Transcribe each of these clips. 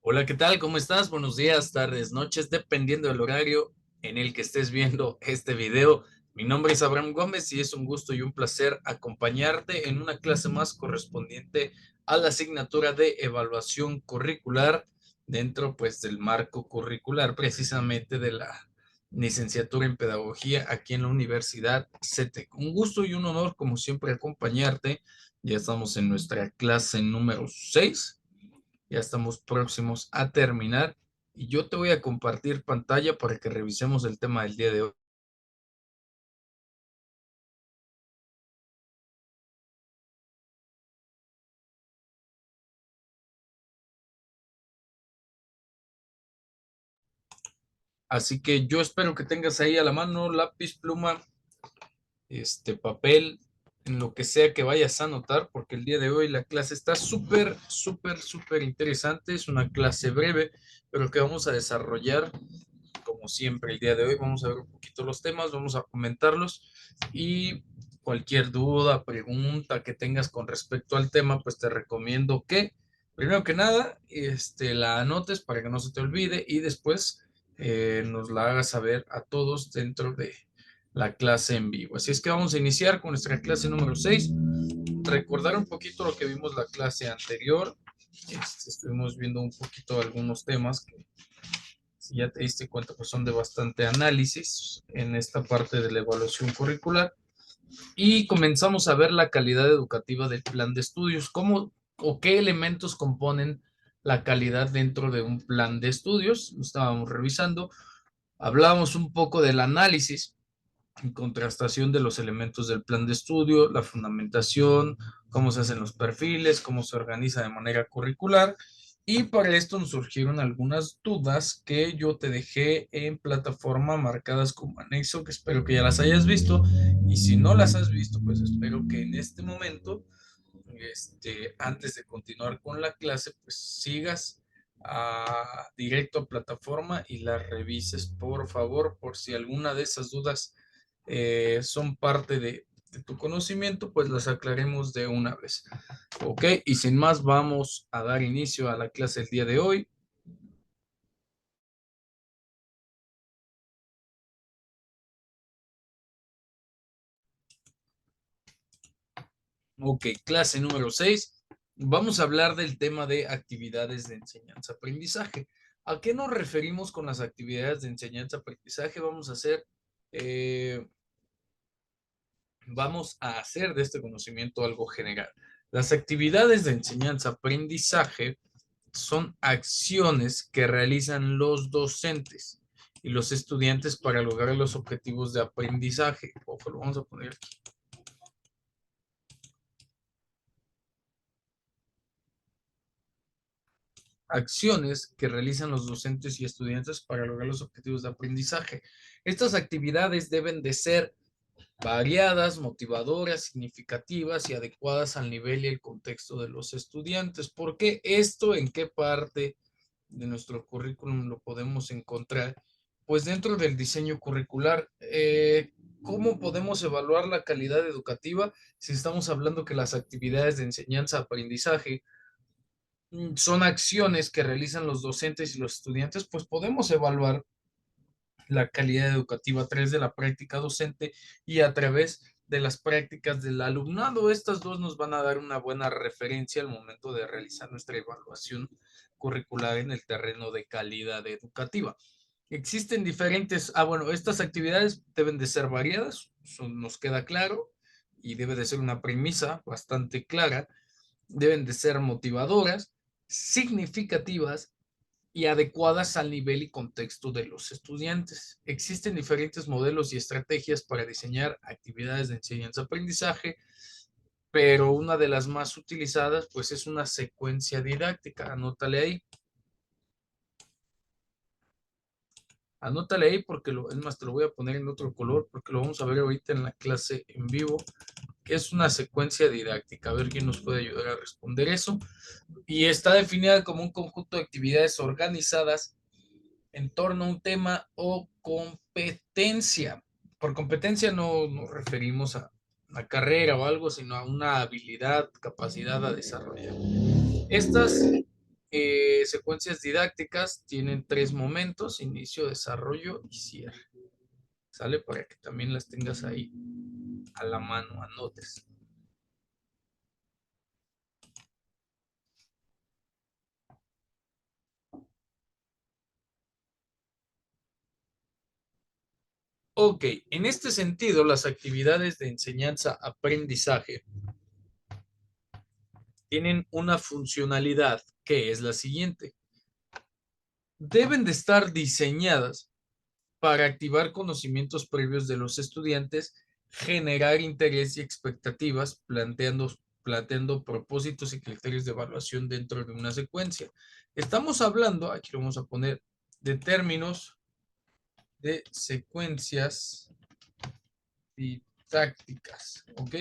Hola, ¿qué tal? ¿Cómo estás? Buenos días, tardes, noches, dependiendo del horario en el que estés viendo este video. Mi nombre es Abraham Gómez y es un gusto y un placer acompañarte en una clase más correspondiente a la asignatura de evaluación curricular dentro pues del marco curricular precisamente de la licenciatura en pedagogía aquí en la Universidad CETEC. Un gusto y un honor como siempre acompañarte. Ya estamos en nuestra clase número 6. Ya estamos próximos a terminar y yo te voy a compartir pantalla para que revisemos el tema del día de hoy. Así que yo espero que tengas ahí a la mano lápiz, pluma, papel, en lo que sea que vayas a anotar, porque el día de hoy la clase está súper interesante. Es una clase breve, pero que vamos a desarrollar como siempre el día de hoy. Vamos a ver un poquito los temas, vamos a comentarlos y cualquier duda, pregunta que tengas con respecto al tema, pues te recomiendo que, primero que nada, la anotes para que no se te olvide y después nos la hagas saber a todos dentro de la clase en vivo. Así es que vamos a iniciar con nuestra clase número 6. Recordar un poquito lo que vimos la clase anterior. Estuvimos viendo un poquito algunos temas que, si ya te diste cuenta, pues son de bastante análisis en esta parte de la evaluación curricular. Y comenzamos a ver la calidad educativa del plan de estudios, cómo o qué elementos componen la calidad dentro de un plan de estudios. Lo estábamos revisando, hablábamos un poco del análisis y contrastación de los elementos del plan de estudio, la fundamentación, cómo se hacen los perfiles, cómo se organiza de manera curricular. Y para esto nos surgieron algunas dudas que yo te dejé en plataforma marcadas como anexo, que espero que ya las hayas visto. Y si no las has visto, pues espero que en este momento, antes de continuar con la clase, pues sigas directo a plataforma y las revises, por favor, por si alguna de esas dudas son parte de tu conocimiento, pues las aclaremos de una vez. Ok, y sin más, vamos a dar inicio a la clase del día de hoy. Ok, clase número 6. Vamos a hablar del tema de actividades de enseñanza-aprendizaje. ¿A qué nos referimos con las actividades de enseñanza-aprendizaje? Eh, vamos a hacer de este conocimiento algo general. Las actividades de enseñanza-aprendizaje son acciones que realizan los docentes y los estudiantes para lograr los objetivos de aprendizaje. Ojo, lo vamos a poner aquí. Acciones que realizan los docentes y estudiantes para lograr los objetivos de aprendizaje. Estas actividades deben de ser variadas, motivadoras, significativas y adecuadas al nivel y el contexto de los estudiantes. ¿Por qué esto? ¿En qué parte de nuestro currículum lo podemos encontrar? Pues dentro del diseño curricular. ¿Cómo podemos evaluar la calidad educativa si estamos hablando que las actividades de enseñanza-aprendizaje son acciones que realizan los docentes y los estudiantes? Pues podemos evaluar la calidad educativa a través de la práctica docente y a través de las prácticas del alumnado. Estas dos nos van a dar una buena referencia al momento de realizar nuestra evaluación curricular en el terreno de calidad educativa. Existen diferentes, bueno, estas actividades deben de ser variadas, nos queda claro, y debe de ser una premisa bastante clara. Deben de ser motivadoras, significativas y adecuadas al nivel y contexto de los estudiantes. Existen diferentes modelos y estrategias para diseñar actividades de enseñanza-aprendizaje, pero una de las más utilizadas pues es una secuencia didáctica. Anótale ahí. Anótale ahí porque es más, te lo voy a poner en otro color porque lo vamos a ver ahorita en la clase en vivo, que es una secuencia didáctica. A ver quién nos puede ayudar a responder eso. Y está definida como un conjunto de actividades organizadas en torno a un tema o competencia. Por competencia no nos referimos a una carrera o algo, sino a una habilidad, capacidad a desarrollar. Estas Secuencias didácticas tienen 3 momentos: inicio, desarrollo y cierre. ¿Sale? Para que también las tengas ahí a la mano, anotes. Ok, en este sentido, las actividades de enseñanza-aprendizaje tienen una funcionalidad que es la siguiente. Deben de estar diseñadas para activar conocimientos previos de los estudiantes, generar interés y expectativas, planteando propósitos y criterios de evaluación dentro de una secuencia. Estamos hablando, aquí lo vamos a poner, de términos de secuencias didácticas, ¿ok?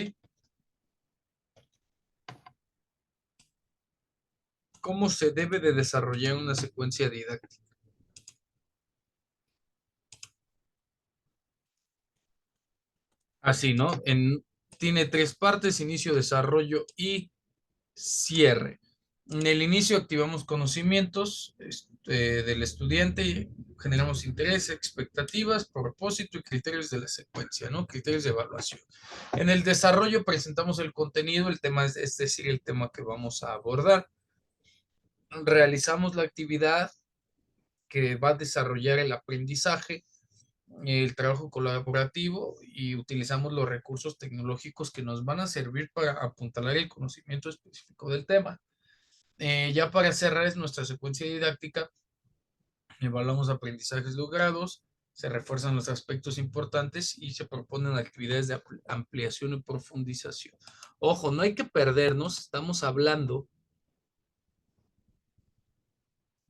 ¿Cómo se debe de desarrollar una secuencia didáctica? Así, ¿no? Tiene 3 partes: inicio, desarrollo y cierre. En el inicio activamos conocimientos del estudiante, generamos interés, expectativas, propósito y criterios de la secuencia, ¿no? Criterios de evaluación. En el desarrollo presentamos el contenido, el tema, es decir, el tema que vamos a abordar. Realizamos la actividad que va a desarrollar el aprendizaje, el trabajo colaborativo, y utilizamos los recursos tecnológicos que nos van a servir para apuntalar el conocimiento específico del tema. Ya para cerrar nuestra secuencia didáctica, evaluamos aprendizajes logrados, se refuerzan los aspectos importantes y se proponen actividades de ampliación y profundización. Ojo, no hay que perdernos, estamos hablando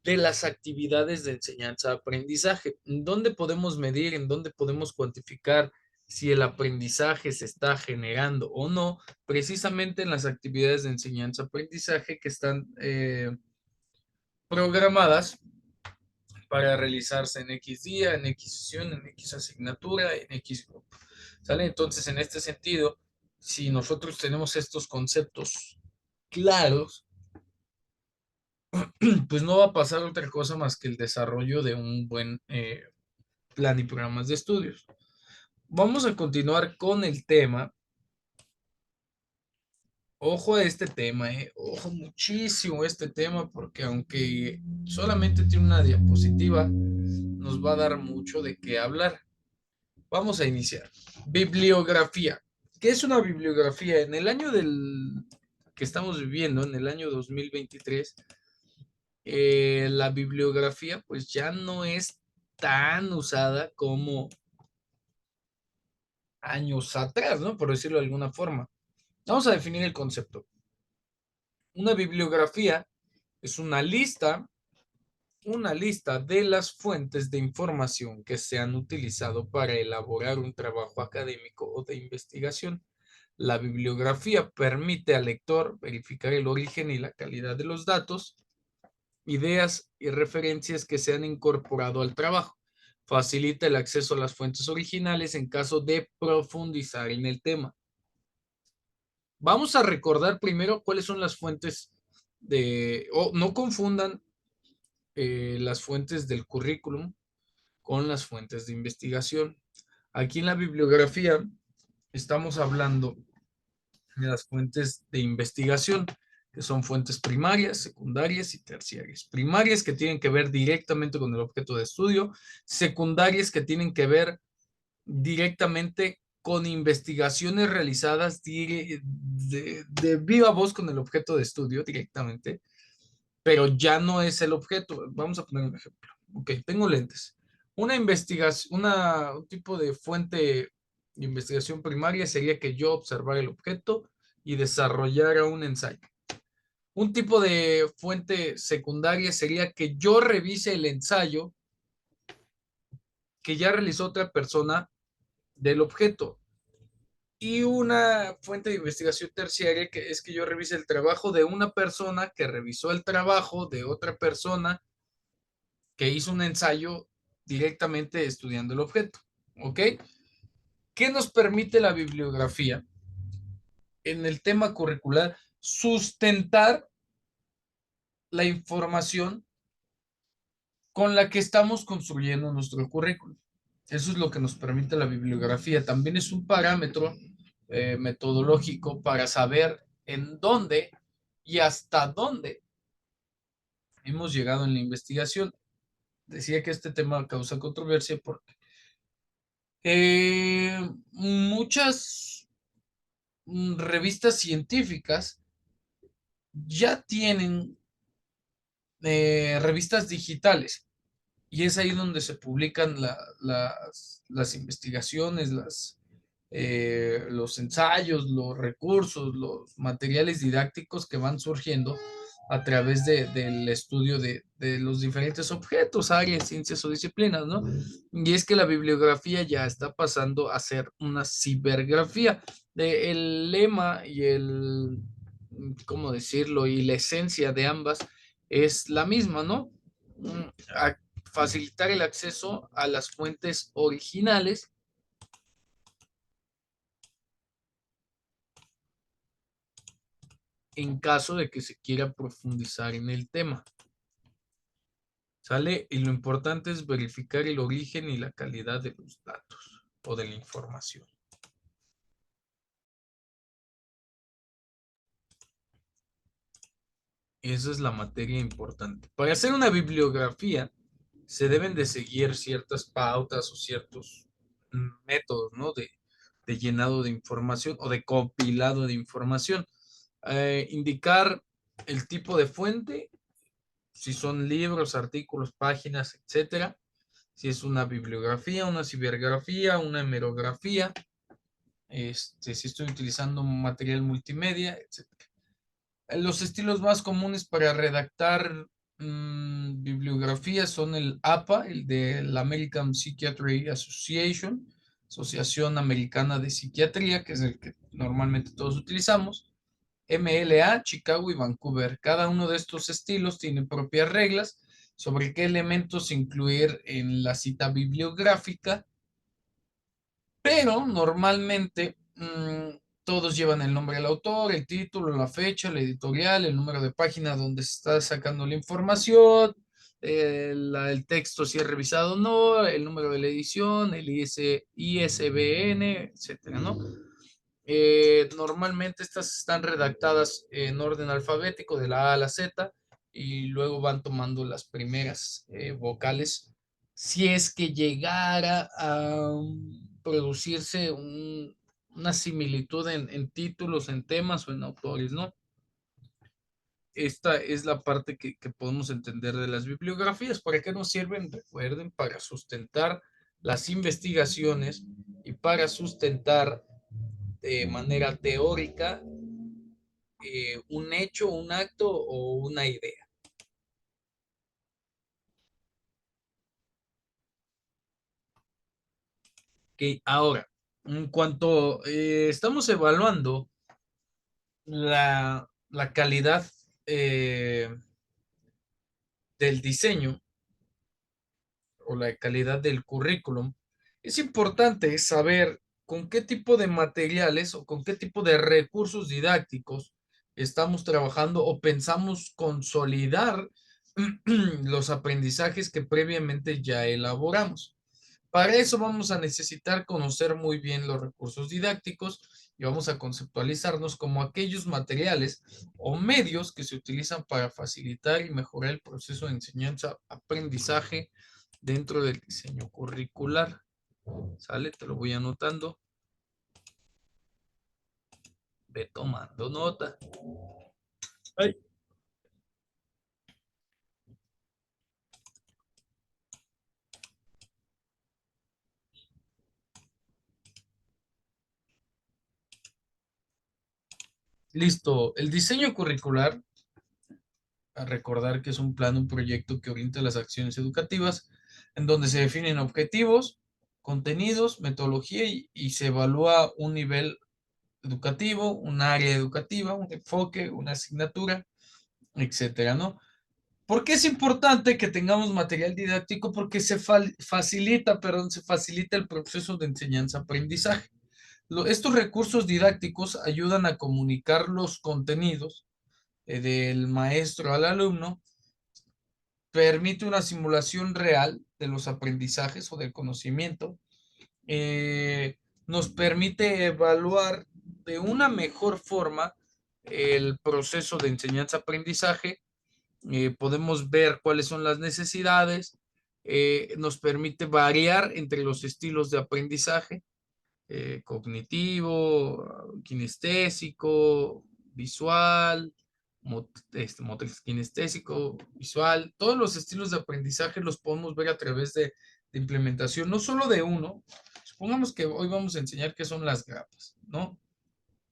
de las actividades de enseñanza-aprendizaje. ¿En dónde podemos medir, en dónde podemos cuantificar si el aprendizaje se está generando o no? Precisamente en las actividades de enseñanza-aprendizaje que están programadas para realizarse en X día, en X sesión, en X asignatura, en X grupo. ¿Sale? Entonces, en este sentido, si nosotros tenemos estos conceptos claros, pues no va a pasar otra cosa más que el desarrollo de un buen plan y programas de estudios. Vamos a continuar con el tema. Ojo a este tema, ojo muchísimo a este tema, porque aunque solamente tiene una diapositiva, nos va a dar mucho de qué hablar. Vamos a iniciar. Bibliografía. ¿Qué es una bibliografía? En el año que estamos viviendo, en el año 2023, la bibliografía pues ya no es tan usada como años atrás, ¿no? Por decirlo de alguna forma. Vamos a definir el concepto. Una bibliografía es una lista de las fuentes de información que se han utilizado para elaborar un trabajo académico o de investigación. La bibliografía permite al lector verificar el origen y la calidad de los datos, ideas y referencias que se han incorporado al trabajo. Facilita el acceso a las fuentes originales en caso de profundizar en el tema. Vamos a recordar primero cuáles son las fuentes no confundan las fuentes del currículum con las fuentes de investigación. Aquí en la bibliografía estamos hablando de las fuentes de investigación, que son fuentes primarias, secundarias y terciarias. Primarias, que tienen que ver directamente con el objeto de estudio; secundarias, que tienen que ver directamente con investigaciones realizadas de viva voz con el objeto de estudio directamente, pero ya no es el objeto. Vamos a poner un ejemplo. Ok, tengo lentes. Una investigación, un tipo de fuente de investigación primaria sería que yo observara el objeto y desarrollara un ensayo. Un tipo de fuente secundaria sería que yo revise el ensayo que ya realizó otra persona del objeto. Y una fuente de investigación terciaria que es que yo revise el trabajo de una persona que revisó el trabajo de otra persona que hizo un ensayo directamente estudiando el objeto. ¿Ok? ¿Qué nos permite la bibliografía en el tema curricular? Sustentar la información con la que estamos construyendo nuestro currículum. Eso es lo que nos permite la bibliografía. También es un parámetro metodológico para saber en dónde y hasta dónde hemos llegado en la investigación. Decía que este tema causa controversia porque muchas revistas científicas ya tienen revistas digitales y es ahí donde se publican las investigaciones, los ensayos, los recursos, los materiales didácticos que van surgiendo a través del estudio de los diferentes objetos, áreas, ciencias o disciplinas, ¿no? Y es que la bibliografía ya está pasando a ser una cibergrafía. El lema y ¿cómo decirlo? Y la esencia de ambas es la misma, ¿no? A facilitar el acceso a las fuentes originales en caso de que se quiera profundizar en el tema. ¿Sale? Y lo importante es verificar el origen y la calidad de los datos o de la información. Esa es la materia importante. Para hacer una bibliografía se deben de seguir ciertas pautas o ciertos métodos, ¿no? De llenado de información o de compilado de información. Indicar el tipo de fuente, si son libros, artículos, páginas, etcétera. Si es una bibliografía, una cibergrafía, una hemerografía, si estoy utilizando material multimedia, etcétera. Los estilos más comunes para redactar bibliografías son el APA, el de la American Psychiatry Association, Asociación Americana de Psiquiatría, que es el que normalmente todos utilizamos. MLA, Chicago y Vancouver. Cada uno de estos estilos tiene propias reglas sobre qué elementos incluir en la cita bibliográfica, pero normalmente todos llevan el nombre del autor, el título, la fecha, la editorial, el número de página donde se está sacando la información, el texto si es revisado o no, el número de la edición, el ISBN, etcétera, ¿no? Normalmente estas están redactadas en orden alfabético de la A a la Z y luego van tomando las primeras vocales. Si es que llegara a producirse una similitud en títulos, en temas o en autores, ¿no? Esta es la parte que podemos entender de las bibliografías. ¿Para qué nos sirven? Recuerden, para sustentar las investigaciones y para sustentar de manera teórica un hecho, un acto o una idea. Okay, ahora, en cuanto estamos evaluando la calidad del diseño o la calidad del currículum, es importante saber con qué tipo de materiales o con qué tipo de recursos didácticos estamos trabajando o pensamos consolidar los aprendizajes que previamente ya elaboramos. Para eso vamos a necesitar conocer muy bien los recursos didácticos y vamos a conceptualizarnos como aquellos materiales o medios que se utilizan para facilitar y mejorar el proceso de enseñanza-aprendizaje dentro del diseño curricular. ¿Sale? Te lo voy anotando. Ve tomando nota. Ay. Listo. El diseño curricular, a recordar que es un plan, un proyecto que orienta las acciones educativas, en donde se definen objetivos, contenidos, metodología y se evalúa un nivel educativo, un área educativa, un enfoque, una asignatura, etcétera, ¿no? ¿Por qué es importante que tengamos material didáctico? Porque se facilita el proceso de enseñanza-aprendizaje. Estos recursos didácticos ayudan a comunicar los contenidos del maestro al alumno, permite una simulación real de los aprendizajes o del conocimiento, eh, nos permite evaluar de una mejor forma el proceso de enseñanza-aprendizaje, podemos ver cuáles son las necesidades, nos permite variar entre los estilos de aprendizaje, cognitivo, kinestésico, visual, motriz kinestésico, visual, todos los estilos de aprendizaje los podemos ver a través de implementación, no solo de uno. Supongamos que hoy vamos a enseñar qué son las grapas, ¿no?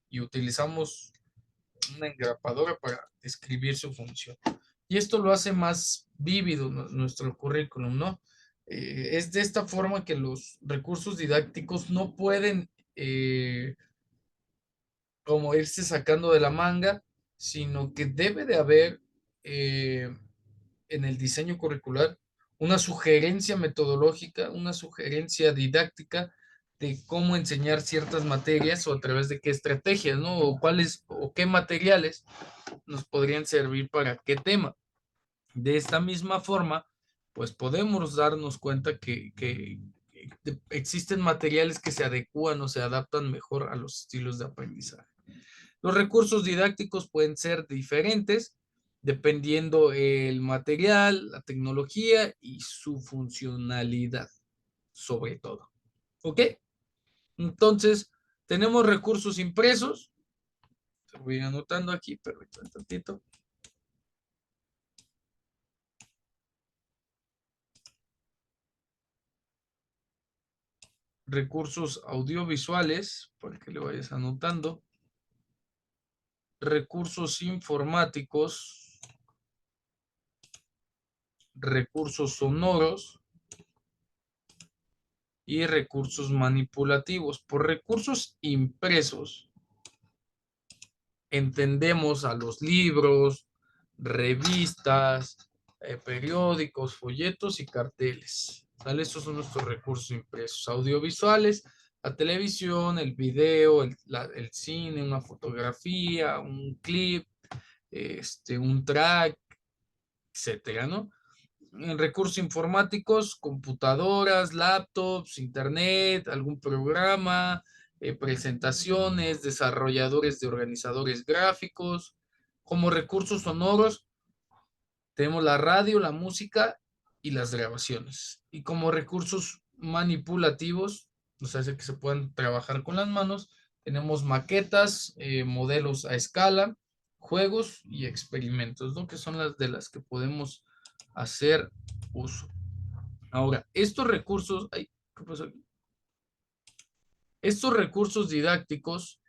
Y utilizamos una engrapadora para describir su función. Y esto lo hace más vívido nuestro currículum, ¿no? Es de esta forma que los recursos didácticos no pueden como irse sacando de la manga, sino que debe de haber en el diseño curricular una sugerencia metodológica, una sugerencia didáctica de cómo enseñar ciertas materias o a través de qué estrategias, ¿no? O cuáles o qué materiales nos podrían servir para qué tema. De esta misma forma, pues podemos darnos cuenta que existen materiales que se adecúan o se adaptan mejor a los estilos de aprendizaje. Los recursos didácticos pueden ser diferentes dependiendo el material, la tecnología y su funcionalidad, sobre todo. ¿Ok? Entonces, tenemos recursos impresos. Te voy anotando aquí, permítame un tantito. Recursos audiovisuales, para que le vayas anotando. Recursos informáticos. Recursos sonoros y recursos manipulativos. Por recursos impresos entendemos a los libros, revistas, periódicos, folletos y carteles. ¿Sale? Estos son nuestros recursos impresos. Audiovisuales, la televisión, el video, el cine, una fotografía, un clip, un track, etcétera, ¿no? En recursos informáticos, computadoras, laptops, internet, algún programa, presentaciones, desarrolladores de organizadores gráficos. Como recursos sonoros, tenemos la radio, la música y las grabaciones. Y como recursos manipulativos, o sea, que se puedan trabajar con las manos, tenemos maquetas, modelos a escala, juegos y experimentos, ¿no? Que son las de las que podemos hacer uso. Ahora, estos recursos, ay, ¿qué pasó aquí? Estos recursos didácticos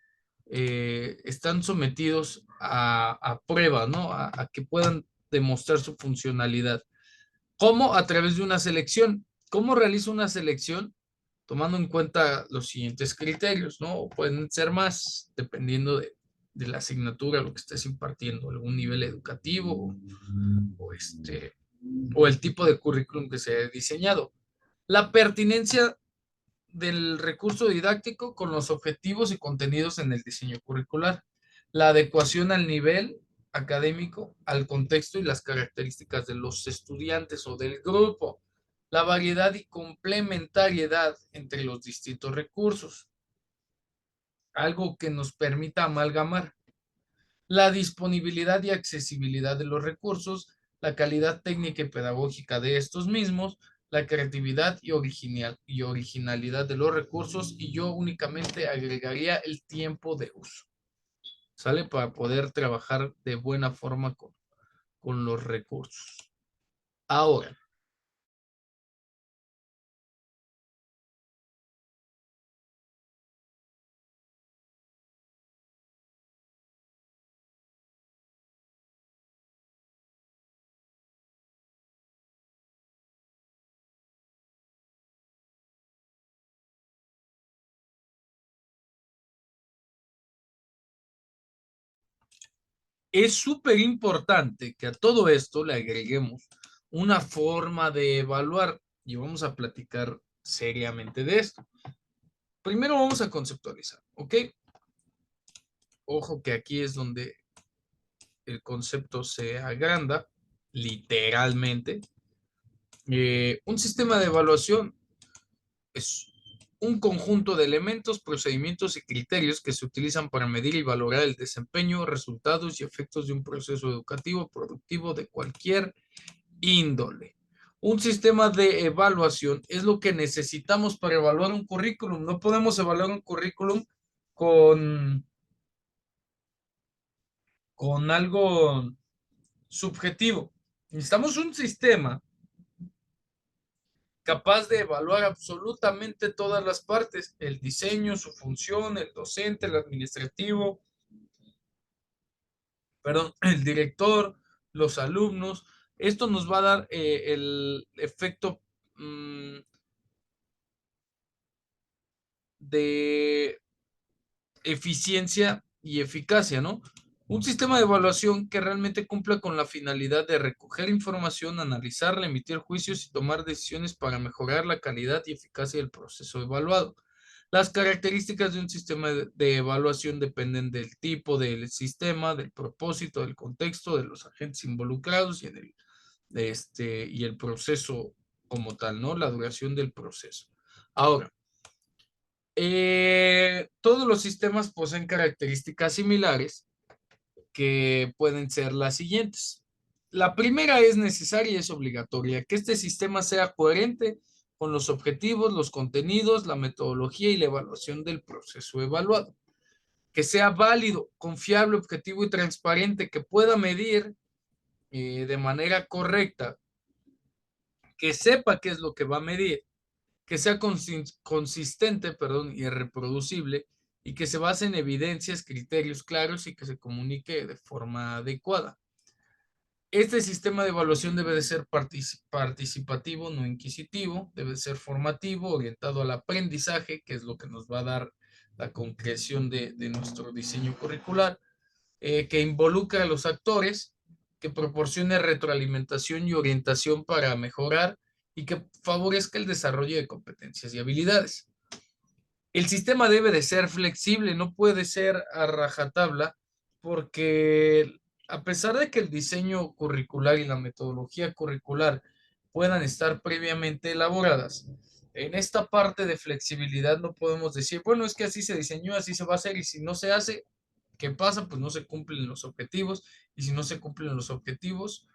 están sometidos a prueba, ¿no? A que puedan demostrar su funcionalidad. ¿Cómo? A través de una selección. ¿Cómo realizo una selección? Tomando en cuenta los siguientes criterios, ¿no? O pueden ser más, dependiendo de la asignatura, lo que estés impartiendo, algún nivel educativo o, o el tipo de currículum que se haya diseñado. La pertinencia del recurso didáctico con los objetivos y contenidos en el diseño curricular, la adecuación al nivel académico, al contexto y las características de los estudiantes o del grupo, la variedad y complementariedad entre los distintos recursos, algo que nos permita amalgamar la disponibilidad y accesibilidad de los recursos, la calidad técnica y pedagógica de estos mismos, la creatividad y originalidad de los recursos, y yo únicamente agregaría el tiempo de uso, ¿sale? Para poder trabajar de buena forma con los recursos. Ahora, es súper importante que a todo esto le agreguemos una forma de evaluar y vamos a platicar seriamente de esto. Primero vamos a conceptualizar, ¿ok? Ojo que aquí es donde el concepto se agranda literalmente. Un sistema de evaluación es un conjunto de elementos, procedimientos y criterios que se utilizan para medir y valorar el desempeño, resultados y efectos de un proceso educativo productivo de cualquier índole. Un sistema de evaluación es lo que necesitamos para evaluar un currículum. No podemos evaluar un currículum con, con algo subjetivo. Necesitamos un sistema capaz de evaluar absolutamente todas las partes, el diseño, su función, el docente, el administrativo, perdón, el director, los alumnos. Esto nos va a dar el efecto de eficiencia y eficacia, ¿no? Un sistema de evaluación que realmente cumpla con la finalidad de recoger información, analizarla, emitir juicios y tomar decisiones para mejorar la calidad y eficacia del proceso evaluado. Las características de un sistema de evaluación dependen del tipo del sistema, del propósito, del contexto, de los agentes involucrados y el proceso como tal, ¿no? La duración del proceso. Ahora, todos los sistemas poseen características similares que pueden ser las siguientes. La primera es necesaria y es obligatoria, que este sistema sea coherente con los objetivos, los contenidos, la metodología y la evaluación del proceso evaluado. Que sea válido, confiable, objetivo y transparente, que pueda medir de manera correcta, que sepa qué es lo que va a medir, que sea consistente, perdón, y reproducible, y que se base en evidencias, criterios claros y que se comunique de forma adecuada. Este sistema de evaluación debe de ser participativo, no inquisitivo, debe de ser formativo, orientado al aprendizaje, que es lo que nos va a dar la concreción de nuestro diseño curricular, que involucre a los actores, que proporcione retroalimentación y orientación para mejorar y que favorezca el desarrollo de competencias y habilidades. El sistema debe de ser flexible, no puede ser a rajatabla, porque a pesar de que el diseño curricular y la metodología curricular puedan estar previamente elaboradas, en esta parte de flexibilidad no podemos decir, bueno, es que así se diseñó, así se va a hacer, y si no se hace, ¿qué pasa? Pues no se cumplen los objetivos, y si no se cumplen los objetivos,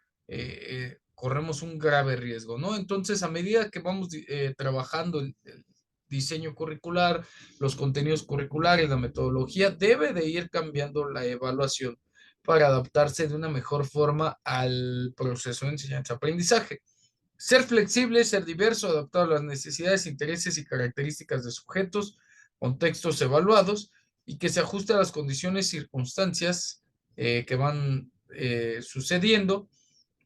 corremos un grave riesgo, ¿no? Entonces, a medida que vamos trabajando el diseño curricular, los contenidos curriculares, la metodología, debe de ir cambiando la evaluación para adaptarse de una mejor forma al proceso de enseñanza-aprendizaje. Ser flexible, ser diverso, adaptado a las necesidades, intereses y características de sujetos, contextos evaluados y que se ajuste a las condiciones y circunstancias que van sucediendo,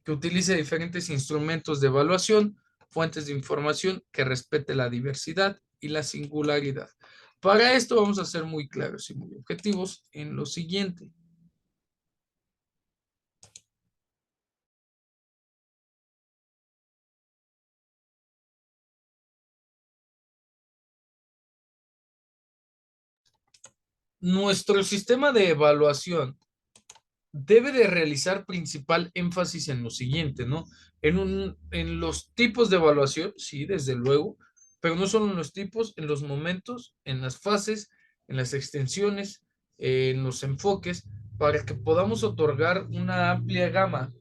que utilice diferentes instrumentos de evaluación, fuentes de información, que respete la diversidad y la singularidad. Para esto vamos a ser muy claros y muy objetivos en lo siguiente. Nuestro sistema de evaluación debe de realizar principal énfasis en lo siguiente, ¿no? En los tipos de evaluación, sí, desde luego, pero no solo en los tipos, en los momentos, en las fases, en las extensiones, en los enfoques, para que podamos otorgar una amplia gama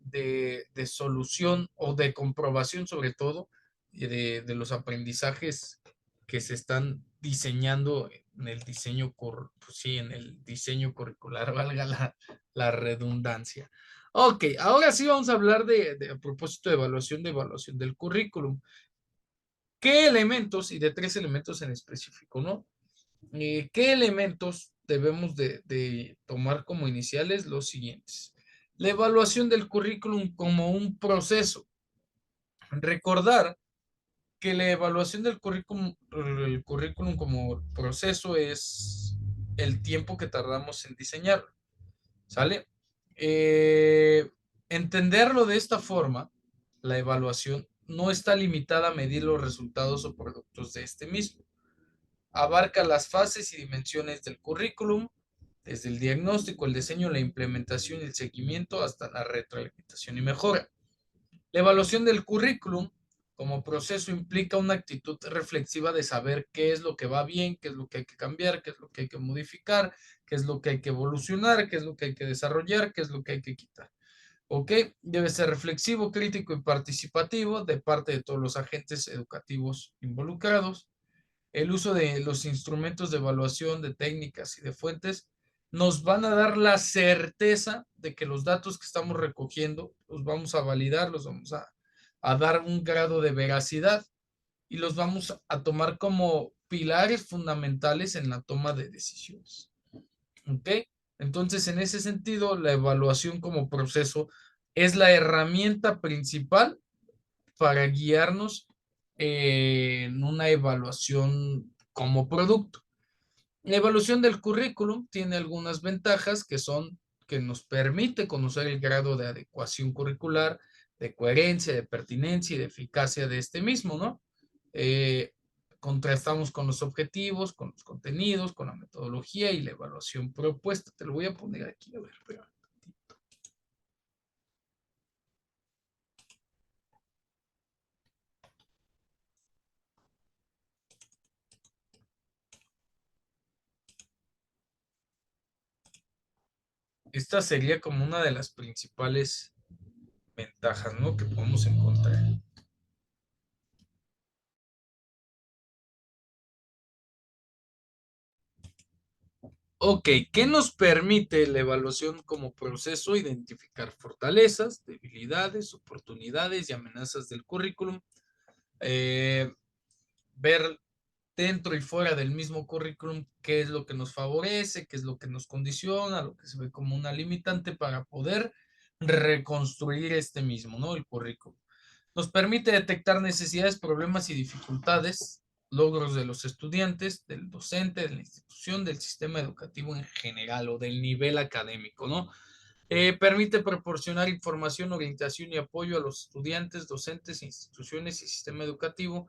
de solución o de comprobación sobre todo de los aprendizajes que se están diseñando en el diseño, pues sí, en el diseño curricular, valga la redundancia. Ok, ahora sí vamos a hablar a propósito de evaluación del currículum. ¿Qué elementos, y de tres elementos en específico, ¿no? ¿Qué elementos debemos de tomar como iniciales? Los siguientes. La evaluación del currículum como un proceso. Recordar que la evaluación del el currículum como proceso es el tiempo que tardamos en diseñarlo. ¿Sale? Eh, Entenderlo de esta forma, la evaluación no está limitada a medir los resultados o productos de este mismo. Abarca las fases y dimensiones del currículum, desde el diagnóstico, el diseño, la implementación y el seguimiento hasta la retroalimentación y mejora. La evaluación del currículum como proceso implica una actitud reflexiva de saber qué es lo que va bien, qué es lo que hay que cambiar, qué es lo que hay que modificar, qué es lo que hay que evolucionar, qué es lo que hay que desarrollar, qué es lo que hay que quitar. ¿Ok? Debe ser reflexivo, crítico y participativo de parte de todos los agentes educativos involucrados. El uso de los instrumentos de evaluación, de técnicas y de fuentes nos van a dar la certeza de que los datos que estamos recogiendo los vamos a validar, los vamos a dar un grado de veracidad y los vamos a tomar como pilares fundamentales en la toma de decisiones. ¿Ok? Entonces, en ese sentido, la evaluación como proceso es la herramienta principal para guiarnos en una evaluación como producto. La evaluación del currículum tiene algunas ventajas que son que nos permite conocer el grado de adecuación curricular, de coherencia, de pertinencia y de eficacia de este mismo, ¿no? Eh, Contrastamos con los objetivos, con los contenidos, con la metodología y la evaluación propuesta. Te lo voy a poner aquí, a ver, espera. Esta sería como una de las principales ventajas, ¿no? Que podemos encontrar. Ok, ¿qué nos permite la evaluación como proceso? Identificar fortalezas, debilidades, oportunidades y amenazas del currículum. Eh, Ver dentro y fuera del mismo currículum qué es lo que nos favorece, qué es lo que nos condiciona, lo que se ve como una limitante para poder reconstruir este mismo, ¿no? El currículum. Nos permite detectar necesidades, problemas y dificultades, logros de los estudiantes, del docente, de la institución, del sistema educativo en general o del nivel académico, ¿no? Permite proporcionar información, orientación y apoyo a los estudiantes, docentes, instituciones y sistema educativo,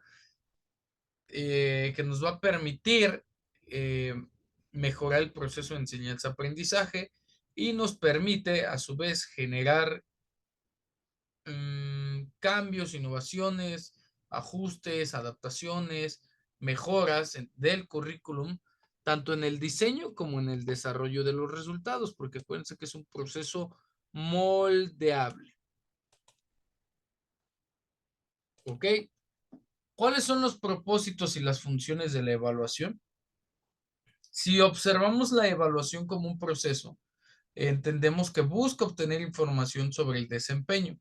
que nos va a permitir eh, mejorar el proceso de enseñanza-aprendizaje y nos permite a su vez generar cambios, innovaciones, ajustes, adaptaciones, mejoras del currículum, tanto en el diseño como en el desarrollo de los resultados, porque acuérdense que es un proceso moldeable. ¿Ok? ¿Cuáles son los propósitos y las funciones de la evaluación? Si observamos la evaluación como un proceso, entendemos que busca obtener información sobre el desempeño,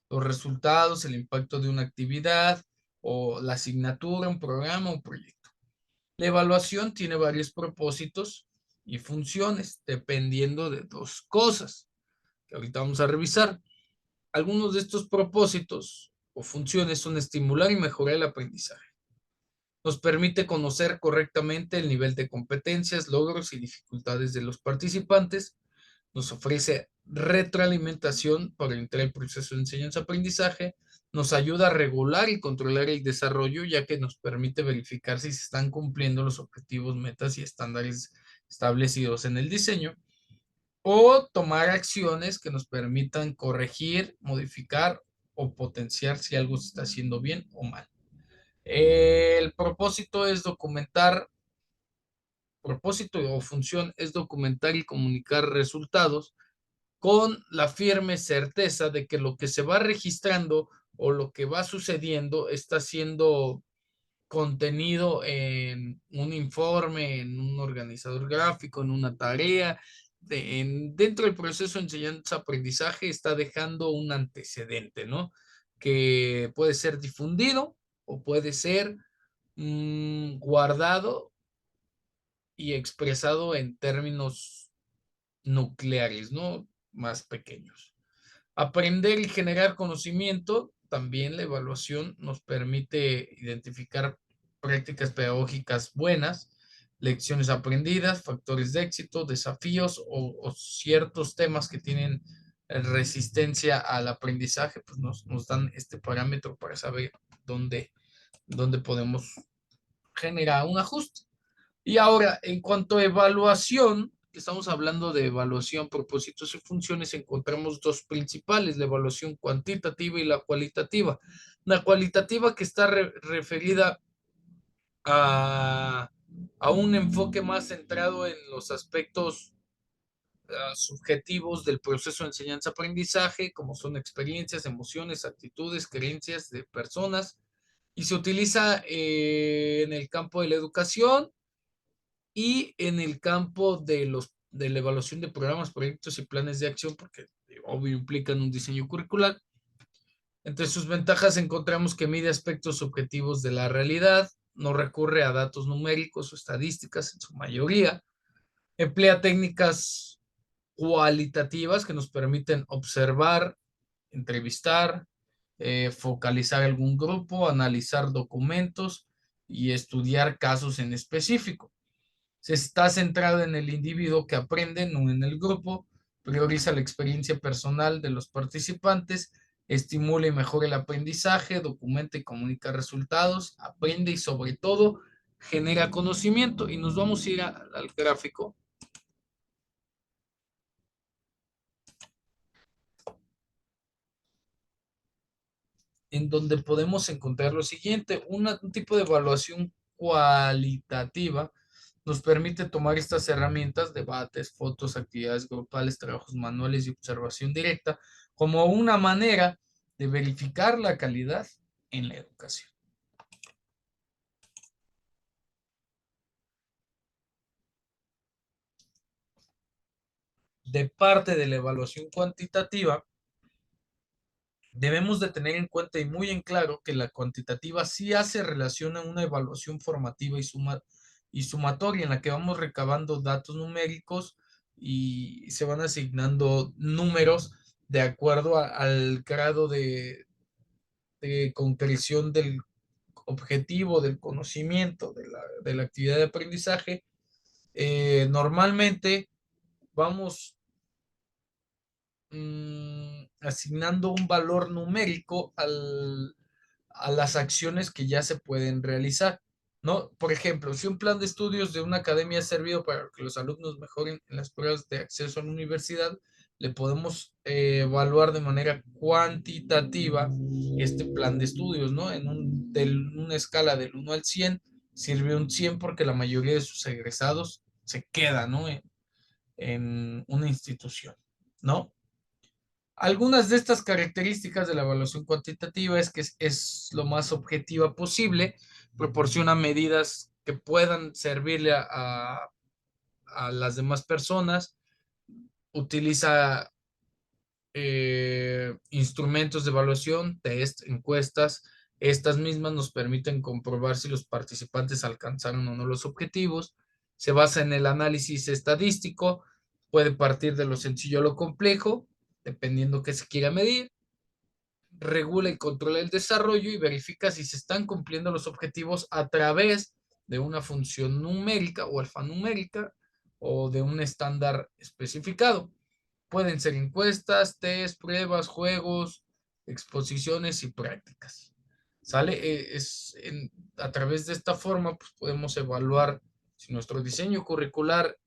los resultados, el impacto de una actividad o la asignatura, un programa o proyecto. La evaluación tiene varios propósitos y funciones dependiendo de dos cosas que ahorita vamos a revisar. Algunos de estos propósitos o funciones son estimular y mejorar el aprendizaje. Nos permite conocer correctamente el nivel de competencias, logros y dificultades de los participantes. Nos ofrece retroalimentación para entrar el proceso de enseñanza-aprendizaje. Nos ayuda a regular y controlar el desarrollo, ya que nos permite verificar si se están cumpliendo los objetivos, metas y estándares establecidos en el diseño. O tomar acciones que nos permitan corregir, modificar o potenciar si algo se está haciendo bien o mal. El propósito es documentar, propósito o función es documentar y comunicar resultados con la firme certeza de que lo que se va registrando o lo que va sucediendo está siendo contenido en un informe, en un organizador gráfico, en una tarea. Dentro del proceso de enseñanza-aprendizaje está dejando un antecedente, ¿no? Que puede ser difundido o puede ser guardado y expresado en términos nucleares, ¿no? Más pequeños. Aprender y generar conocimiento, también la evaluación nos permite identificar prácticas pedagógicas buenas, lecciones aprendidas, factores de éxito, desafíos o ciertos temas que tienen resistencia al aprendizaje, pues nos dan este parámetro para saber dónde, dónde podemos generar un ajuste. Y ahora, en cuanto a evaluación, que estamos hablando de evaluación, propósitos y funciones, encontramos dos principales, la evaluación cuantitativa y la cualitativa. La cualitativa que está referida a, a un enfoque más centrado en los aspectos subjetivos del proceso de enseñanza-aprendizaje, como son experiencias, emociones, actitudes, creencias de personas, y se utiliza en el campo de la educación y en el campo de la evaluación de programas, proyectos y planes de acción, porque obvio implican un diseño curricular. Entre sus ventajas encontramos que mide aspectos objetivos de la realidad, no recurre a datos numéricos o estadísticas en su mayoría, emplea técnicas cualitativas que nos permiten observar, entrevistar, focalizar algún grupo, analizar documentos y estudiar casos en específico. Se está centrado en el individuo que aprende, no en el grupo, prioriza la experiencia personal de los participantes, estimula y mejora el aprendizaje, documenta y comunica resultados, aprende y sobre todo genera conocimiento. Y nos vamos a ir al gráfico en donde podemos encontrar lo siguiente, un tipo de evaluación cualitativa nos permite tomar estas herramientas, debates, fotos, actividades grupales, trabajos manuales y observación directa como una manera de verificar la calidad en la educación. De parte de la evaluación cuantitativa, debemos de tener en cuenta y muy en claro que la cuantitativa sí hace relación a una evaluación formativa y sumatoria en la que vamos recabando datos numéricos y se van asignando números de acuerdo al grado de concreción del objetivo, del conocimiento, de la actividad de aprendizaje. Normalmente vamos asignando un valor numérico a las acciones que ya se pueden realizar, ¿no? Por ejemplo, si un plan de estudios de una academia ha servido para que los alumnos mejoren en las pruebas de acceso a la universidad, le podemos evaluar de manera cuantitativa este plan de estudios, ¿no? Una escala del 1 al 100, sirve un 100 porque la mayoría de sus egresados se quedan, ¿no? En una institución, ¿no? Algunas de estas características de la evaluación cuantitativa es que es lo más objetiva posible, proporciona medidas que puedan servirle a las demás personas, utiliza instrumentos de evaluación, test, encuestas. Estas mismas nos permiten comprobar si los participantes alcanzaron o no los objetivos. Se basa en el análisis estadístico, puede partir de lo sencillo a lo complejo, dependiendo qué se quiera medir. Regula y controla el desarrollo y verifica si se están cumpliendo los objetivos a través de una función numérica o alfanumérica o de un estándar especificado. Pueden ser encuestas, test, pruebas, juegos, exposiciones y prácticas. ¿Sale? A través de esta forma pues podemos evaluar si nuestro diseño curricular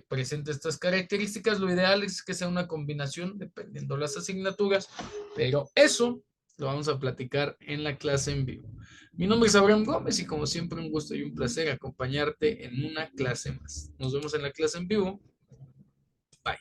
presenta estas características. Lo ideal es que sea una combinación dependiendo de las asignaturas, pero eso lo vamos a platicar en la clase en vivo. Mi nombre es Abraham Gómez y como siempre un gusto y un placer acompañarte en una clase más. Nos vemos en la clase en vivo. Bye.